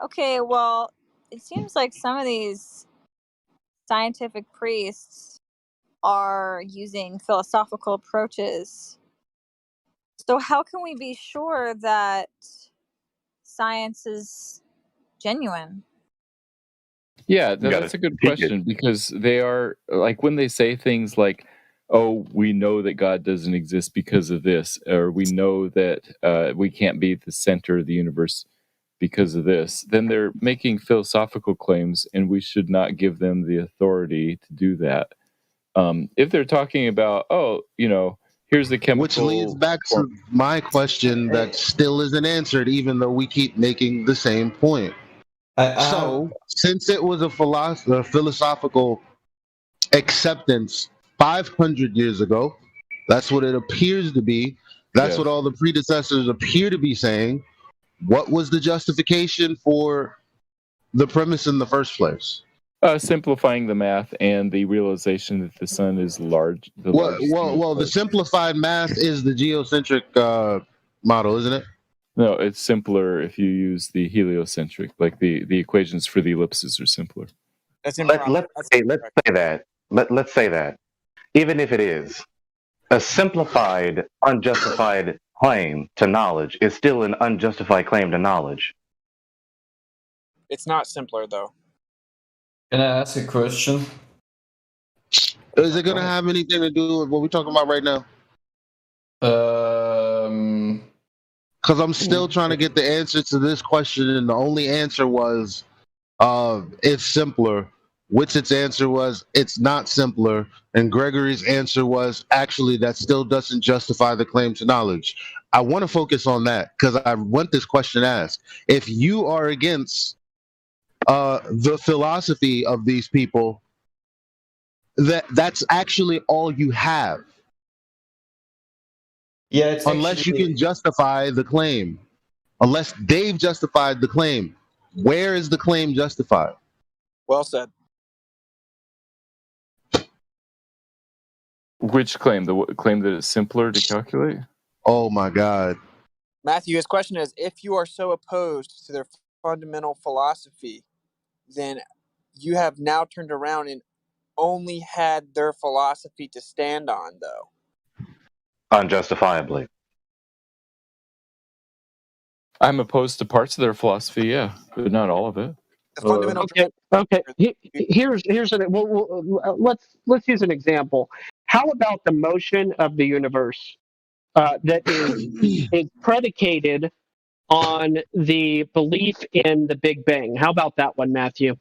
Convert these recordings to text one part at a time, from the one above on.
Okay, well, it seems like some of these scientific priests are using philosophical approaches. So, how can we be sure that science is genuine? Yeah, You gotta that's a good peek it. question because they are like when they say things like, "Oh, we know that God doesn't exist because of this," or "We know that we can't be at the center of the universe because of this," then they're making philosophical claims, and we should not give them the authority to do that. If they're talking about, oh, here's the Which leads chemical back form. to my question that still isn't answered, even though we keep making the same point. I have So, since it was a philosophical acceptance 500 years ago, that's what it appears to be. That's Yes. what all the predecessors appear to be saying. What was the justification for the premise in the first place? Simplifying the math and the realization that the sun is large. The simplified math is the geocentric model, isn't it? No, it's simpler if you use the heliocentric. Like the equations for the ellipses are simpler. That's Let's improper. say that. Let's say that. Even if it is, a simplified, unjustified claim to knowledge is still an unjustified claim to knowledge. It's not simpler though. Can I ask a question? Is it going to have anything to do with what we're talking about right now? Because I'm still trying to get the answer to this question, and the only answer was it's simpler. Witt's answer was it's not simpler, and Gregory's answer was actually that still doesn't justify the claim to knowledge. I want to focus on that because I want this question asked. If you are against the philosophy of these people, that's actually all you have. Yeah, it's Unless you can justify the claim. Unless they've justified the claim. Where is the claim justified? Well said. Which claim? The claim that it's simpler to calculate? Oh my God. Matthew, his question is, if you are so opposed to their fundamental philosophy, then you have now turned around and only had their philosophy to stand on, though. Unjustifiably. I'm opposed to parts of their philosophy, yeah, but not all of it. The fundamental. Okay. Here's let's use an example. How about the motion of the universe that is predicated on the belief in the Big Bang? How about that one, Matthew?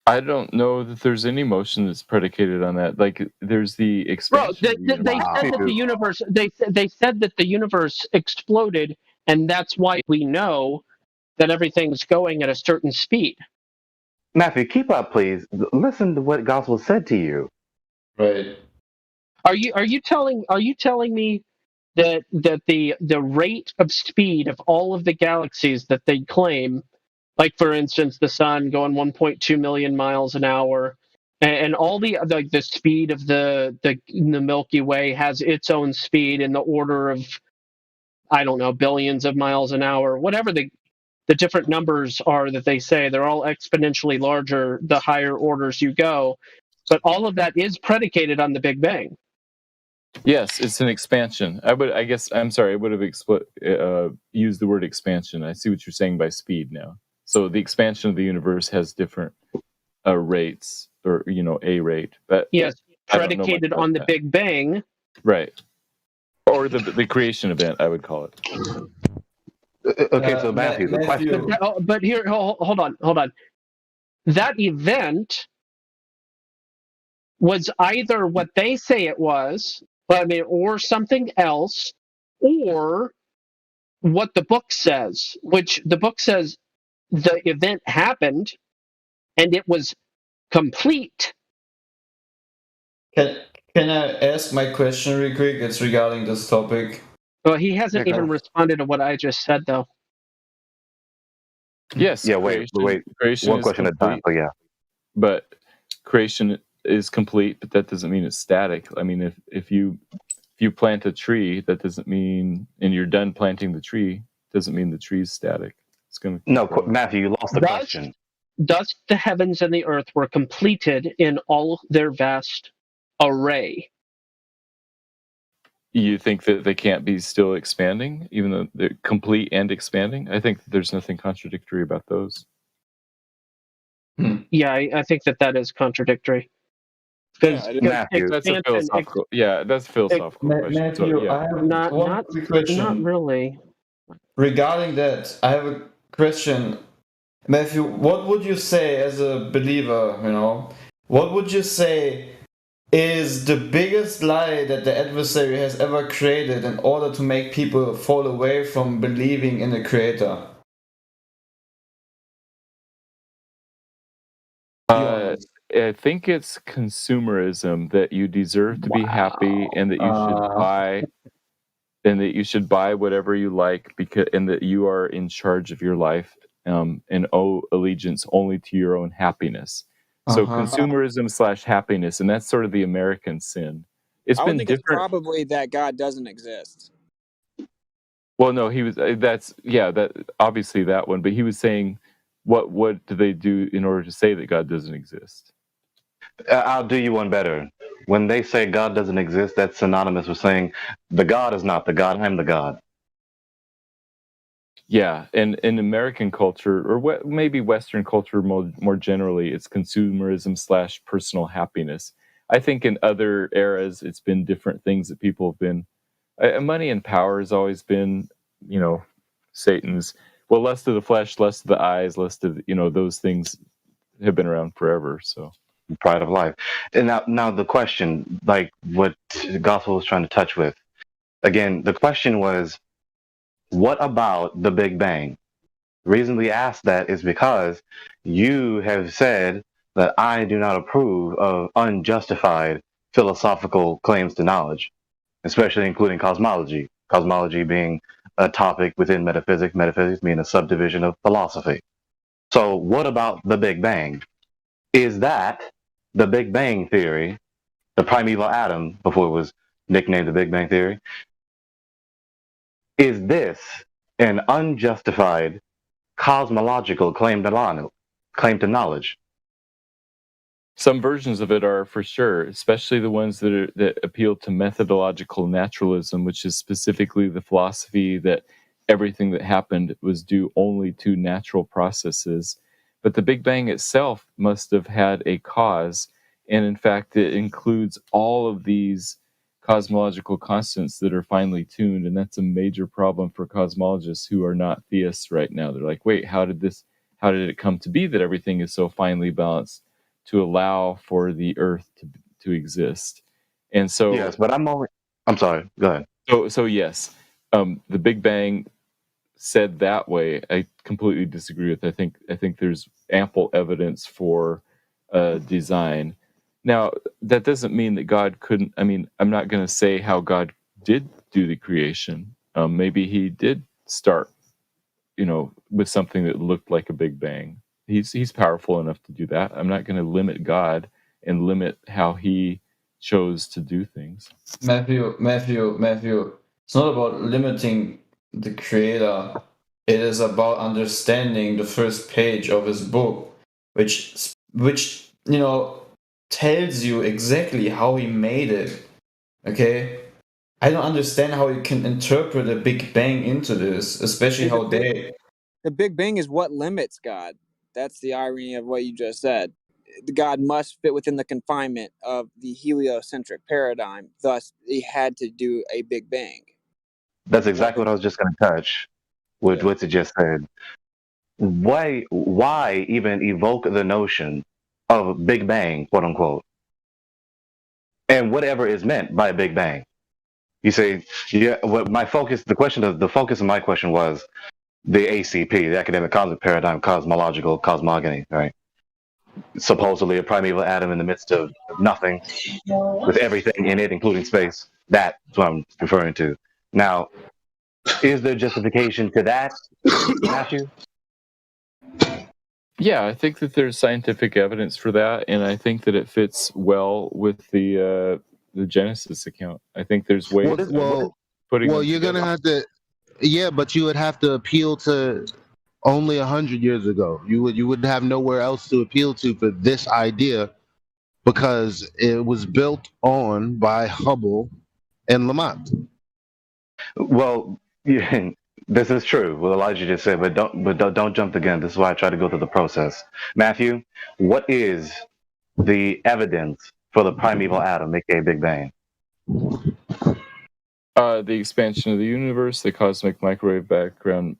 I don't know that there's any motion that's predicated on that. Like, there's the expansion. They said that the universe. They said that the universe exploded, and that's why we know that everything's going at a certain speed. Matthew, keep up, please. Listen to what gospel said to you. Right. Are you telling me that the rate of speed of all of the galaxies that they claim, like for instance the sun going 1.2 million miles an hour, and all the speed of the Milky Way has its own speed in the order of, I don't know, billions of miles an hour, whatever the different numbers are that they say, they're all exponentially larger the higher orders you go, but all of that is predicated on the Big Bang. Yes, it's an expansion. I would have used the word expansion. I see what you're saying by speed now. So the expansion of the universe has different rates, or a rate. But yes, predicated on the Big Bang. Right. Or the creation event, I would call it. Okay, so Matthew, the question. But here, hold on. That event was either what they say it was, or something else, or what the book says, which the book says the event happened and it was complete. Can I ask my question real quick? It's regarding this topic. Well, he hasn't even responded to what I just said, though. Yes. Yeah. Wait. Creation one question at a time. Yeah. But creation is complete, but that doesn't mean it's static. I mean, if you plant a tree, that doesn't mean, and you're done planting the tree, doesn't mean the tree's static. It's going to No, grow. Matthew, you lost the question. Thus the heavens and the earth were completed in all their vast array. You think that they can't be still expanding, even though they're complete and expanding? I think there's nothing contradictory about those. Yeah, I think that is contradictory. Because Matthew. That's a expansion, philosophical. Yeah, that's a philosophical question. So Matthew, yeah, I have not one not quick question. not really. Regarding that, I have a question. Matthew, what would you say as a believer, what would you say is the biggest lie that the adversary has ever created in order to make people fall away from believing in a creator? Be honest. I think it's consumerism, that you deserve to be happy and that you should buy whatever you like, and that you are in charge of your life, and owe allegiance only to your own happiness. So consumerism / happiness, and that's sort of the American sin. It's I would been think it's different. probably that God doesn't exist. Well, no, he was. That obviously that one, but he was saying, what do they do in order to say that God doesn't exist? I'll do you one better. When they say God doesn't exist, that's synonymous with saying the God is not the God, I'm the God. Yeah, and in American culture, or maybe Western culture more generally, it's consumerism / personal happiness. I think in other eras, it's been different things that people have been. Money and power has always been, Satan's. Well, lust of the flesh, lust of the eyes, lust of those things have been around forever. So Pride of life. And now the question, like what the gospel was trying to touch with, again, the question was, what about the Big Bang? The reason we asked that is because you have said that I do not approve of unjustified philosophical claims to knowledge, especially including cosmology. Cosmology being a topic within metaphysics, metaphysics being a subdivision of philosophy. So, what about the Big Bang? Is that the Big Bang Theory, the primeval atom, before it was nicknamed the Big Bang Theory? Is this an unjustified cosmological claim to knowledge? some versions of it are, for sure, especially the ones that appeal to methodological naturalism, which is specifically the philosophy that everything that happened was due only to natural processes. But the Big Bang itself must have had a cause, and in fact, it includes all of these cosmological constants that are finely tuned, and that's a major problem for cosmologists who are not theists right now. They're like, wait, how did it come to be that everything is so finely balanced to allow for the Earth to exist? And so, Yes, but I'm sorry. Go ahead. so yes, the Big Bang said that way, I completely disagree with. I think there's ample evidence for design. Now, that doesn't mean that God couldn't. I mean, I'm not going to say how God did do the creation. Maybe He did start, with something that looked like a Big Bang. He's powerful enough to do that. I'm not going to limit God and limit how He chose to do things. Matthew, it's not about limiting the creator. It is about understanding the first page of his book, which tells you exactly how he made it. Okay? I don't understand how you can interpret a Big Bang into this, especially how they... The Big Bang is what limits God. That's the irony of what you just said. God must fit within the confinement of the heliocentric paradigm. Thus, he had to do a Big Bang. That's exactly what I was just going to touch with what you just said. Why even evoke the notion of Big Bang, quote unquote, and whatever is meant by Big Bang? You say, yeah. What the focus of my question was the ACP, the academic concept paradigm, cosmological cosmogony, right? Supposedly a primeval atom in the midst of nothing, with everything in it, including space. That's what I'm referring to. Now, is there justification to that, Matthew? Yeah, I think that there's scientific evidence for that, and I think that it fits well with the Genesis account. I think there's ways of putting them You're together. gonna have to. Yeah, but you would have to appeal to only 100 years ago. You would have nowhere else to appeal to for this idea because it was built on by Hubble and Lamont. Well, yeah, this is true. What Elijah just said, but don't jump the gun. This is why I try to go through the process. Matthew, what is the evidence for the primeval atom, aka Big Bang? The expansion of the universe, the cosmic microwave background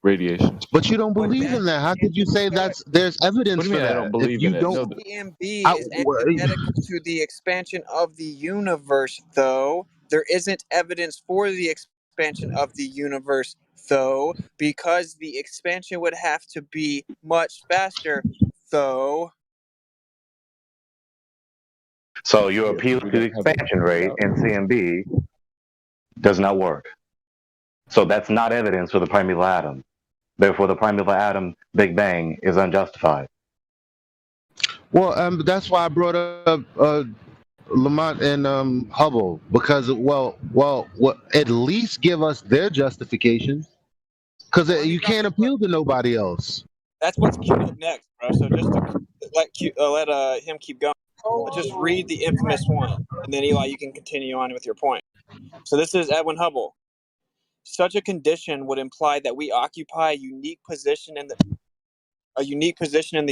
radiation. But you don't But believe in Matthew, that. How can't could you you say show it? there's What evidence do you for mean I don't that? If believe in you it? don't, No, CMB I, is antithetical to the expansion of the universe, though. There isn't evidence for the expansion of the universe, though, because the expansion would have to be much faster, though. So your yeah, appeal we to the don't have it expansion figured rate out. in CMB does not work. So that's not evidence for the primeval atom. Therefore, the primeval atom Big Bang is unjustified. well, that's why I brought up Lamont and Hubble because, at least give us their justification because Well, let me you drop can't this. Look, appeal to nobody else. that's what's queued up next, bro. So just to let him keep going, let's just read the infamous one, and then Eli, you can continue on with your point. So this is Edwin Hubble. Such a condition would imply that we occupy a unique position in the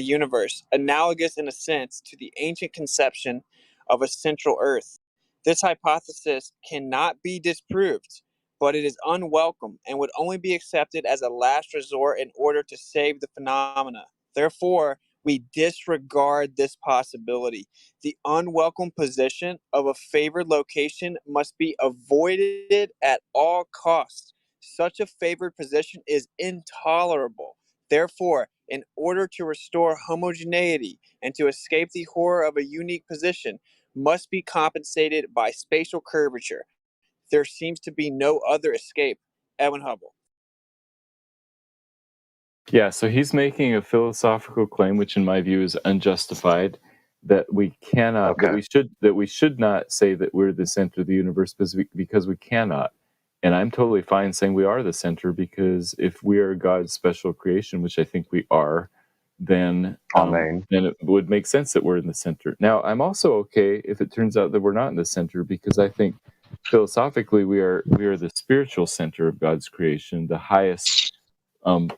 universe, analogous in a sense to the ancient conception of a central Earth. This hypothesis cannot be disproved, but it is unwelcome and would only be accepted as a last resort in order to save the phenomena. Therefore, we disregard this possibility. The unwelcome position of a favored location must be avoided at all costs. Such a favored position is intolerable. Therefore, in order to restore homogeneity and to escape the horror of a unique position, must be compensated by spatial curvature. There seems to be no other escape. Edwin Hubble. Yeah, so he's making a philosophical claim, which in my view is unjustified, that we cannot, Okay. that we should not say that we're the center of the universe because we cannot. And I'm totally fine saying we are the center because if we are God's special creation, which I think we are, then Amen. then it would make sense that we're in the center. Now, I'm also okay if it turns out that we're not in the center because I think philosophically we are the spiritual center of God's creation, the highest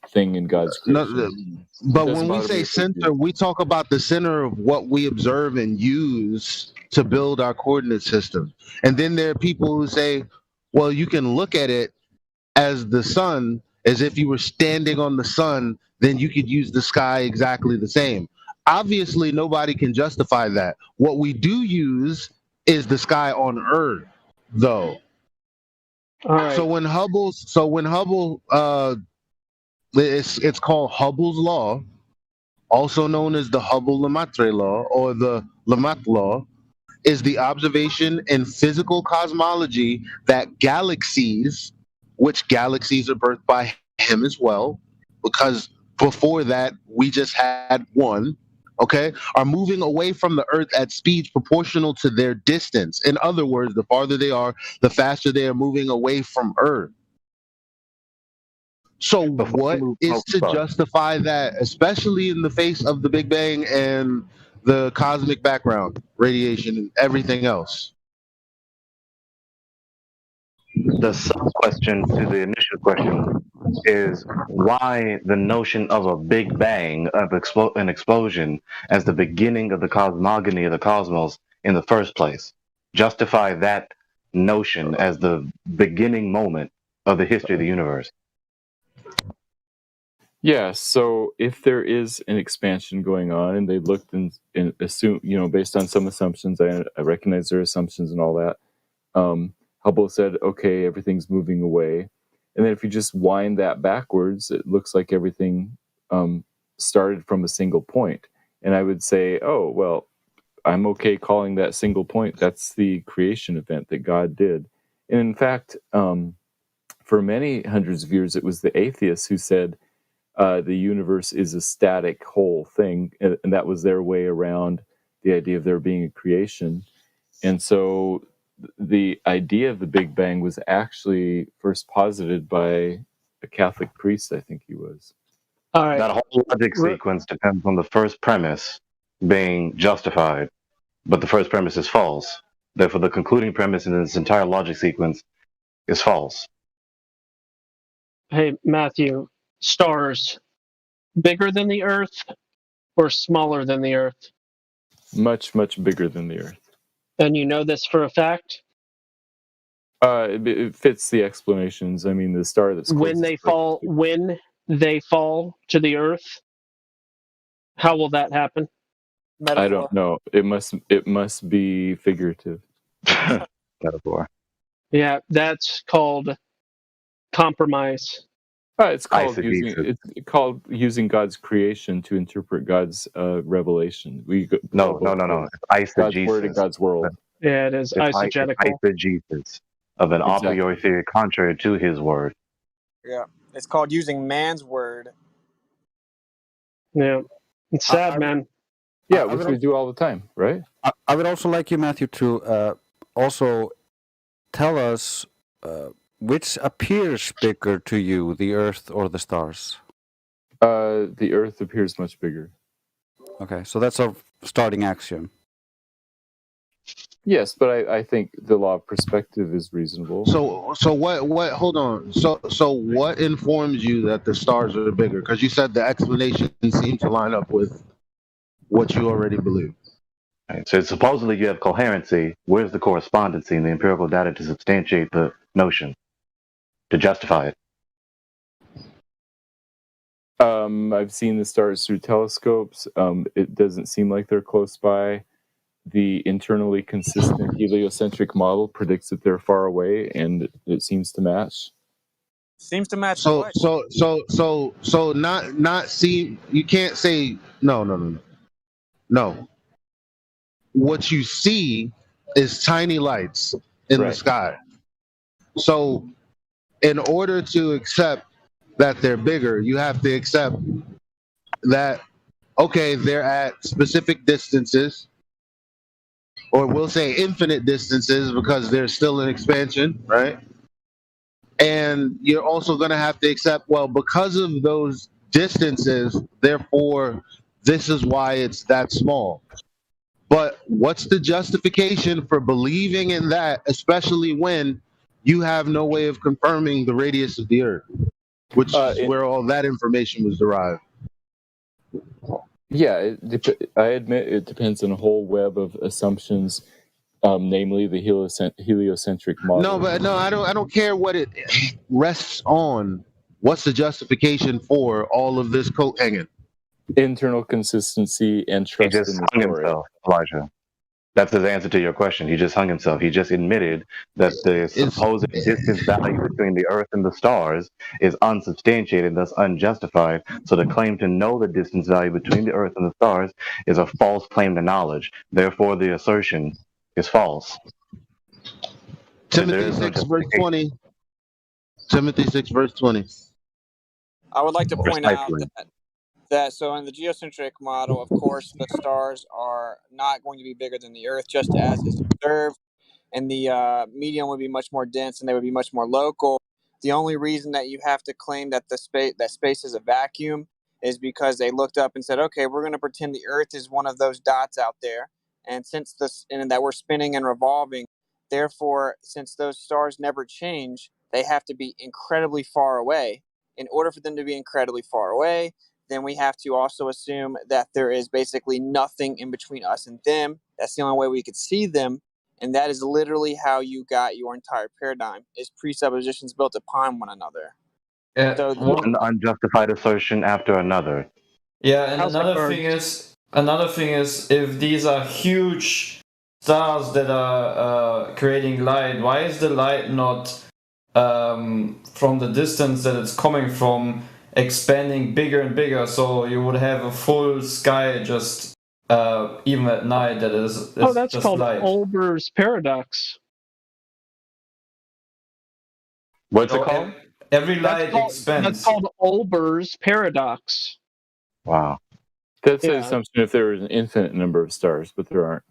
thing in God's No, creation. It but doesn't when we bother me say if we do. center, we talk about the center of what we observe and use to build our coordinate system. And then there are people who say, well, you can look at it as the sun, as if you were standing on the sun, then you could use the sky exactly the same. Obviously, nobody can justify that. What we do use is the sky on Earth, though. All right. So when Hubble, it's called Hubble's law, also known as the Hubble-Lemaitre law or the Lemaitre law, is the observation in physical cosmology that which galaxies are birthed by him as well, because before that we just had one, okay, are moving away from the Earth at speeds proportional to their distance. In other words, the farther they are, the faster they are moving away from Earth. So Before we what move, is oh, to sorry. justify that, especially in the face of the Big Bang and the cosmic background, radiation, and everything else? The sub question to the initial question is why the notion of a Big Bang, of an explosion, as the beginning of the cosmogony of the cosmos in the first place? Justify that notion as the beginning moment of the history of the universe. Yeah, so if there is an expansion going on and they looked and assume, based on some assumptions, I recognize their assumptions and all that. Hubble said, okay, everything's moving away. And then if you just wind that backwards, it looks like everything started from a single point. And I would say, oh, well, I'm okay calling that single point. That's the creation event that God did. And in fact, for many hundreds of years, it was the atheists who said the universe is a static whole thing. And that was their way around the idea of there being a creation. And so the idea of the Big Bang was actually first posited by a Catholic priest, I think he was. All right. That whole logic sequence depends on the first premise being justified, but the first premise is false. Therefore, the concluding premise in this entire logic sequence is false. Hey, Matthew, stars bigger than the Earth or smaller than the Earth? Much, much bigger than the Earth. And you know this for a fact? It fits the explanations. I mean, the star that's When closest they fall to the Earth, how will that happen? Metaphor. I don't know. It must be figurative. Metaphor. Yeah, that's called compromise. It's called using God's creation to interpret God's revelation. No. It's God's word and eisegesis. God's world. Yeah, it is It's eisegetical. eisegesis of an a Exactly. priori theory contrary to his word. Yeah, it's called using man's word. Yeah, it's sad, man. Yeah, which we do all the time, right? I would also like you, Matthew, to also tell us which appears bigger to you, the Earth or the stars? The Earth appears much bigger. Okay, so that's our starting axiom. Yes, but I think the law of perspective is reasonable. So what? Hold on. So what informs you that the stars are bigger? Because you said the explanation seemed to line up with what you already believe. Right? So supposedly you have coherency. Where's the correspondency in the empirical data to substantiate the notion, to justify it? I've seen the stars through telescopes. It doesn't seem like they're close by. The internally consistent heliocentric model predicts that they're far away, and it seems to match. Seems to match. So what? not see. You can't say no. What you see is tiny lights in the sky. So in order to accept that they're bigger, you have to accept that, okay, they're at specific distances, or we'll say infinite distances because they're still in expansion, right? And you're also going to have to accept, well, because of those distances, therefore, this is why it's that small. But what's the justification for believing in that, especially when you have no way of confirming the radius of the Earth, which is where all that information was derived? Yeah, I admit it depends on a whole web of assumptions, namely the heliocentric model. I don't care what it rests on. What's the justification for all of this coat hanging? Internal consistency and trust He just in the hung story. himself, Elijah. That's his answer to your question. He just hung himself. He just admitted that the supposed distance value between the Earth and the stars is unsubstantiated, thus unjustified. So the claim to know the distance value between the Earth and the stars is a false claim to knowledge. Therefore, the assertion is false. Timothy 6, verse 20. Timothy 6, verse 20. I would like to point out that so in the geocentric model, of course, the stars are not going to be bigger than the Earth, just as is observed, and the medium would be much more dense and they would be much more local. The only reason that you have to claim that space is a vacuum is because they looked up and said, okay, we're going to pretend the Earth is one of those dots out there, and that we're spinning and revolving. Therefore, since those stars never change, they have to be incredibly far away. In order for them to be incredibly far away, then we have to also assume that there is basically nothing in between us and them. That's the only way we could see them. And that is literally how you got your entire paradigm, is presuppositions built upon one another. Yeah, So one unjustified assertion after another. Yeah, and another thing is, if these are huge stars that are creating light, why is the light not from the distance that it's coming from expanding bigger and bigger? So you would have a full sky just even at night that is that's just called light. Olber's paradox. What's it called? Every light expands. That's called Olber's paradox. Wow. That's the assumption if there was an infinite number of stars, but there aren't.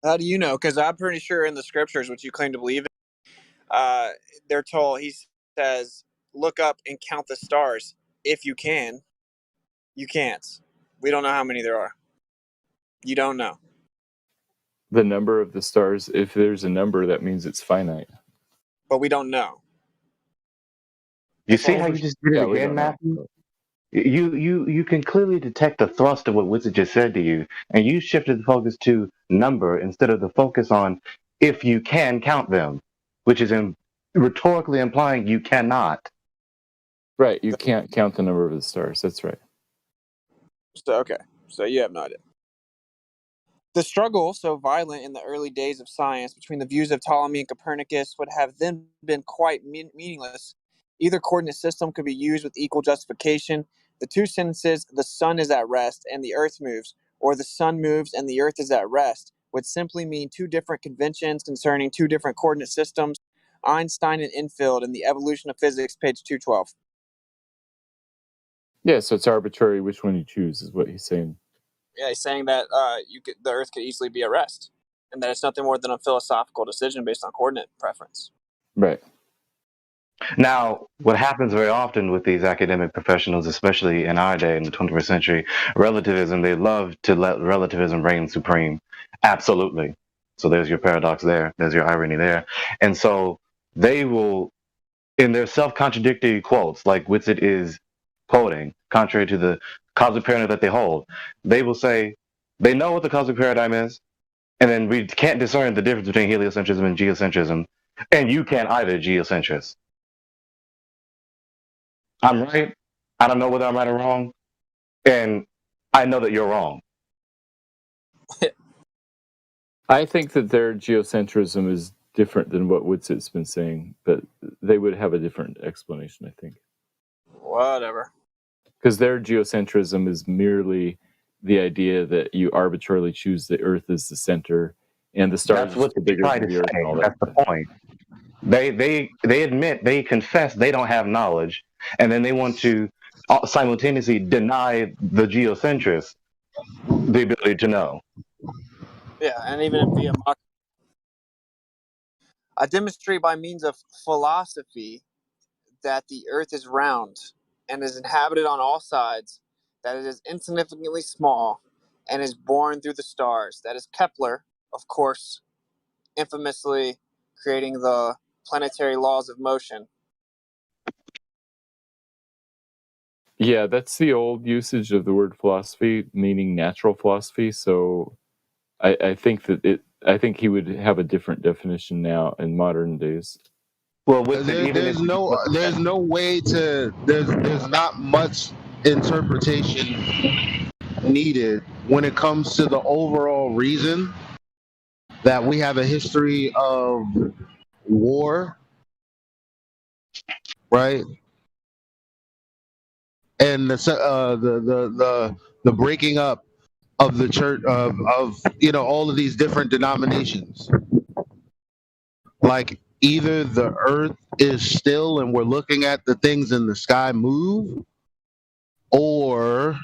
How do you know? Because I'm pretty sure in the scriptures, which you claim to believe in, they're told, he says, look up and count the stars. If you can, you can't. We don't know how many there are. You don't know. The number of the stars, if there's a number, that means it's finite. But we don't know. You see how you just did it Yeah, we again, don't know. Matthew? You can clearly detect the thrust of what Wizard just said to you, and you shifted the focus to number instead of the focus on if you can count them, which is rhetorically implying you cannot. Right, you can't count the number of the stars. That's right. So, okay. So you have no idea. The struggle, so violent in the early days of science, between the views of Ptolemy and Copernicus would have then been quite meaningless. Either coordinate system could be used with equal justification. The two sentences, the sun is at rest and the earth moves, or the sun moves and the earth is at rest, would simply mean two different conventions concerning two different coordinate systems. Einstein and Infield in The Evolution of Physics, page 212. Yeah, so it's arbitrary which one you choose, is what he's saying. Yeah, he's saying that the Earth could easily be at rest, and that it's nothing more than a philosophical decision based on coordinate preference. Right. Now, what happens very often with these academic professionals, especially in our day in the 21st century, relativism, they love to let relativism reign supreme. Absolutely. So there's your paradox there. There's your irony there. And so they will, in their self-contradictory quotes, like Whitsitt is quoting, contrary to the cosmic paradigm that they hold, they will say they know what the cosmic paradigm is, and then we can't discern the difference between heliocentrism and geocentrism, and you can't either, geocentrist. I'm right. I don't know whether I'm right or wrong, and I know that you're wrong. I think that their geocentrism is different than what Woodsit's been saying, but they would have a different explanation, I think. Whatever. Because their geocentrism is merely the idea that you arbitrarily choose the Earth as the center, and the stars That's are what still they bigger try than to the Earth say. and all that That's the stuff. point. They admit, they confess they don't have knowledge, and then they want to simultaneously deny the geocentrists the ability to know. Yeah, and even via mock. I demonstrate by means of philosophy that the Earth is round and is inhabited on all sides, that it is insignificantly small, and is born through the stars. That is Kepler, of course, infamously creating the planetary laws of motion. Yeah, that's the old usage of the word philosophy, meaning natural philosophy. So I think that I think he would have a different definition now in modern days. Well, with it, even if There's no way to there's not much interpretation needed when it comes to the overall reason that we have a history of war, right? And the breaking up of the church of all of these different denominations. Like either the earth is still and we're looking at the things in the sky move, or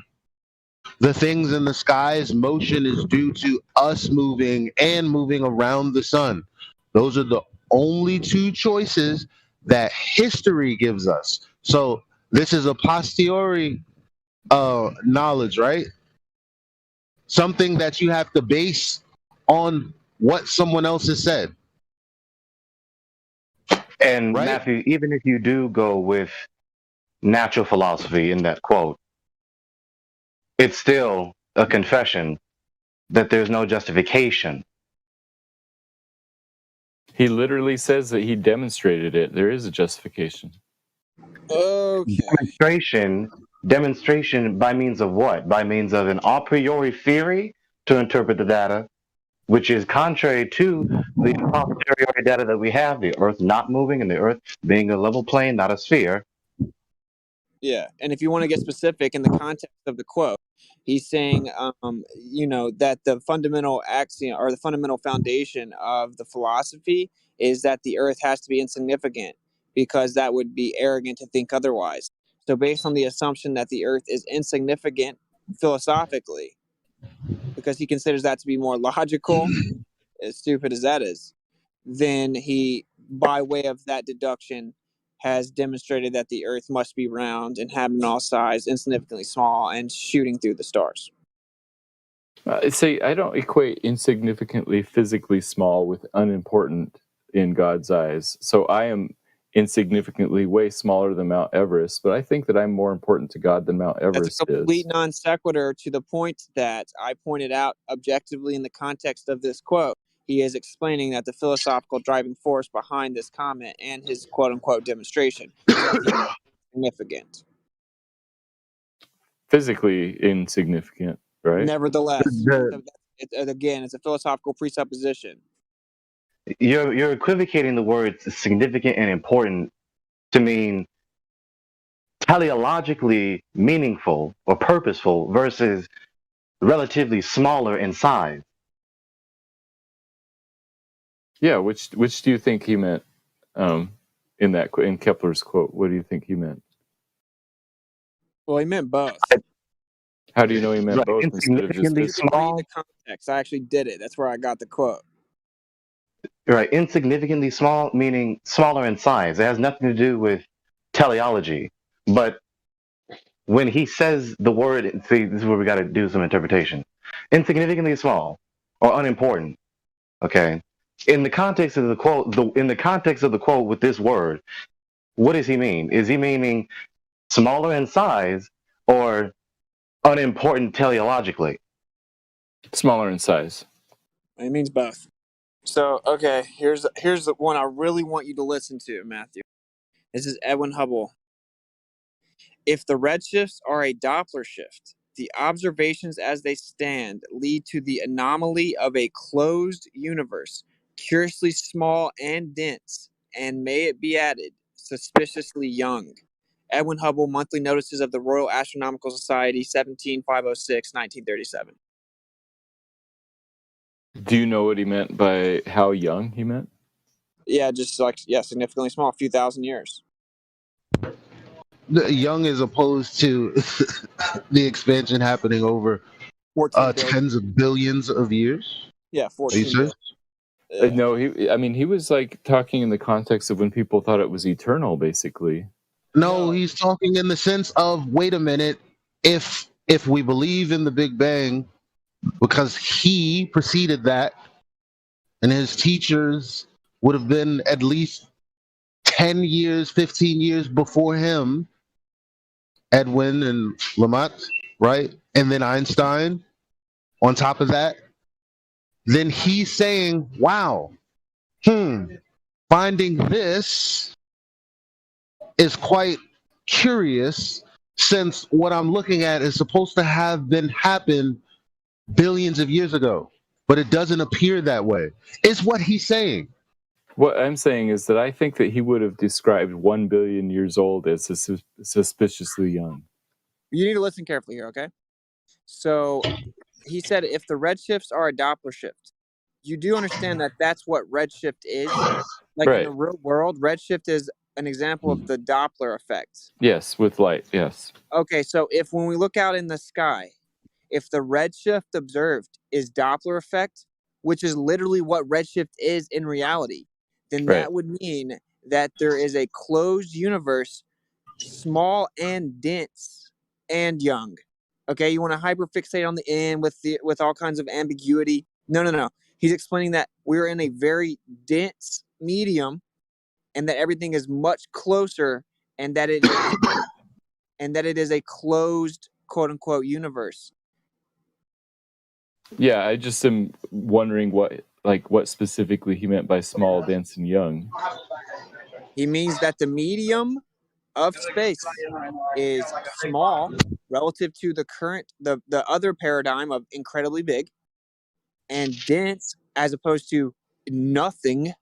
the things in the sky's motion is due to us moving and moving around the sun. Those are the only two choices that history gives us. So this is a posteriori knowledge, right? Something that you have to base on what someone else has said. and Right? Matthew, even if you do go with natural philosophy in that quote, it's still a confession that there's no justification. He literally says that he demonstrated it. There is a justification. Okay. Demonstration by means of what? By means of an a priori theory to interpret the data, which is contrary to the posteriori data that we have, the Earth not moving and the Earth being a level plane, not a sphere. Yeah, and if you want to get specific in the context of the quote, he's saying, that the fundamental axiom or the fundamental foundation of the philosophy is that the Earth has to be insignificant because that would be arrogant to think otherwise. So, based on the assumption that the Earth is insignificant philosophically, because he considers that to be more logical, as stupid as that is, then he, by way of that deduction, has demonstrated that the Earth must be round, inhabiting all sides, insignificantly small, and shooting through the stars. See, I don't equate insignificantly physically small with unimportant in God's eyes. So I am insignificantly way smaller than Mount Everest, but I think that I'm more important to God than Mount That's Everest a complete is. non sequitur to the point that I pointed out objectively in the context of this quote. He is explaining that the philosophical driving force behind this comment and his quote unquote demonstration is that the Earth is significant. Physically insignificant, right? Nevertheless, The- again, it's a philosophical presupposition. You're equivocating the words significant and important to mean teleologically meaningful or purposeful versus relatively smaller in size. Yeah, which do you think he meant in Kepler's quote? What do you think he meant? Well, he meant both. How do you know he meant Right, both instead of just insignificantly You can read the small. context. I actually did it. That's where I got the quote. Right, insignificantly small meaning smaller in size. It has nothing to do with teleology. But when he says the word, see, this is where we got to do some interpretation. Insignificantly small or unimportant. Okay, in the context of the quote, in the context of the quote with this word, what does he mean? Is he meaning smaller in size or unimportant teleologically? smaller in size. It means both. So, okay, here's the one I really want you to listen to, Matthew. This is Edwin Hubble. If the redshifts are a Doppler shift, the observations as they stand lead to the anomaly of a closed universe, curiously small and dense, and may it be added, suspiciously young. Edwin Hubble, Monthly Notices of the Royal Astronomical Society, 17506, 1937. Do you know what he meant by how young he meant? Yeah, just like, yeah, significantly small, a few thousand years. Young as opposed to the expansion happening over 14 billion. tens of billions of years. Yeah, Are you 14 serious? billion. Yeah. No, he was like talking in the context of when people thought it was eternal, basically. No, he's talking in the sense of wait a minute, if we believe in the Big Bang, because he preceded that, and his teachers would have been at least 10 years, 15 years before him, Edwin and Lamont, right? And then Einstein on top of that. Then he's saying, wow, finding this is quite curious since what I'm looking at is supposed to have been happened billions of years ago, but it doesn't appear that way. It's what he's saying. What I'm saying is that I think that he would have described 1 billion years old as suspiciously young. You need to listen carefully here, okay? So he said if the redshifts are a Doppler shift, you do understand that that's what redshift is. Like in the Right. real world, redshift is an example of the Doppler effect. Yes, with light, yes. Okay, so if when we look out in the sky, if the redshift observed is Doppler effect, which is literally what redshift is in reality, then Right. that would mean that there is a closed universe, small and dense and young. Okay, you want to hyperfixate on the end with all kinds of ambiguity. No. He's explaining that we're in a very dense medium and that everything is much closer and that it is a closed quote unquote universe. Yeah, I just am wondering what specifically he meant by small, dense, and young. He means that the medium of space is small relative to the other paradigm of incredibly big, and dense as opposed to nothing.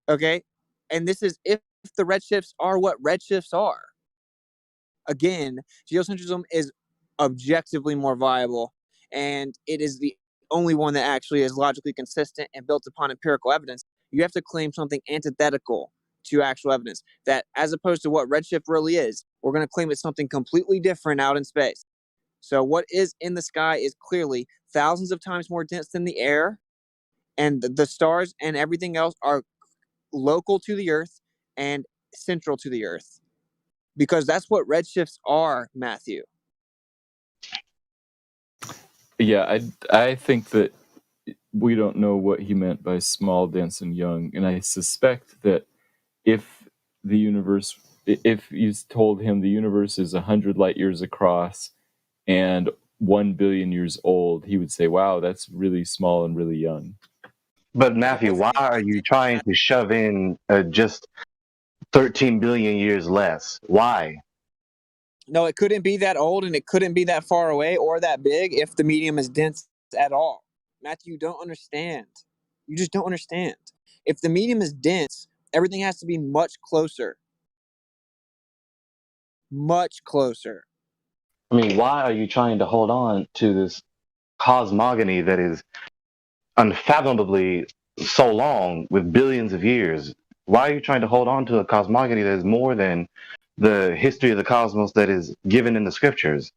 Okay, and this is if the redshifts are what redshifts are. Again, geocentrism is objectively more viable, and it is the only one that actually is logically consistent and built upon empirical evidence. You have to claim something antithetical to actual evidence, that as opposed to what redshift really is, we're going to claim it's something completely different out in space. So what is in the sky is clearly thousands of times more dense than the air and the stars and everything else are local to the Earth and central to the Earth, because that's what redshifts are, Matthew. Yeah, I think that we don't know what he meant by small, dense, and young, and I suspect that if you told him the universe is 100 light years across and 1 billion years old, he would say, wow, that's really small and really young. But No, Matthew, if why we are looked you into trying that, to shove in just 13 billion years less? Why? no, it couldn't be that old and it couldn't be that far away or that big if the medium is dense at all. Matthew, you don't understand. You just don't understand. If the medium is dense, everything has to be much closer. Much closer. I mean, why are you trying to hold on to this cosmogony that is unfathomably so long with billions of years? Why are you trying to hold on to a cosmogony that is more than the history of the cosmos that is given in the scriptures?